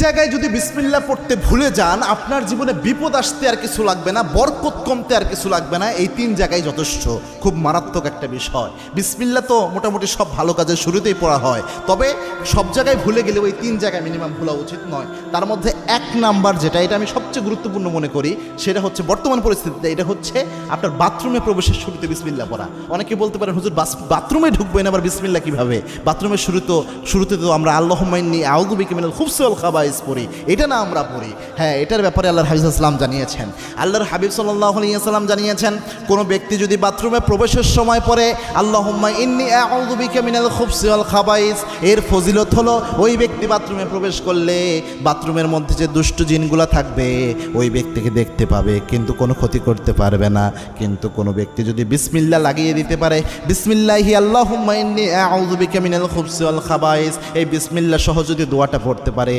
জায়গায় যদি বিসমিল্লাহ পড়তে ভুলে যান, আপনার জীবনে বিপদ আসতে আর কিছু লাগবে না, বরকত কমতে আর কিছু লাগবে না। এই 3 জায়গায় যথেষ্ট। খুব মারাত্মক একটা বিষয়। বিসমিল্লাহ তো মোটামুটি সব ভালো কাজের শুরুতেই পড়া হয়, তবে সব জায়গায় ভুলে গেলেও এই 3 জায়গায় মিনিমাম ভুলা উচিত নয়। তার মধ্যে 1 নাম্বার যেটা, এটা আমি সবচেয়ে গুরুত্বপূর্ণ মনে করি, সেটা হচ্ছে বর্তমান পরিস্থিতিতে এটা হচ্ছে আপনার বাথরুমে প্রবেশের শুরুতে বিসমিল্লাহ পড়া। অনেকে বলতে পারেন, হুজুর বাথরুমে ঢুকবেন আবার বিসমিল্লাহ কিভাবে? বাথরুমের শুরুতে তো আমরা আল্লাহুম্মা ইন্নী আউযু বিকা মিনাল খুবসি ওয়াল খাবাইস পড়ি, এটা না আমরা পড়ি। হ্যাঁ, এটার ব্যাপারে আল্লাহর হাবিব সাল্লাল্লাহু আলাইহি ওয়াসাল্লাম জানিয়েছেন। আল্লাহর হাবিব সাল্লাল্লাহু আলাইহি ওয়াসাল্লাম জানিয়েছেন, কোনো ব্যক্তি যদি বাথরুমে প্রবেশের সময় পড়ে আল্লাহুম্মা ইন্নী আউযু বিকা মিনাল খুবসি ওয়াল খাবাইস, এর ফজিলত হলো ওই ব্যক্তি বাথরুমে প্রবেশ করলে বাথরুমের মধ্যে যে দুষ্ট জিনগুলো থাকবে ওই ব্যক্তিকে দেখতে পাবে, কিন্তু কোনো ক্ষতি করতে পারবে না। কিন্তু কোনো ব্যক্তি যদি বিসমিল্লাহ লাগিয়ে দিতে পারে, বিসমিল্লাহি আল্লাহুম্মা ইন্নী আউযু বিকা মিনাল খুবসি ওয়াল খাবাইস, এই বিসমিল্লাহ সহ যদি দোয়াটা পড়তে পারে,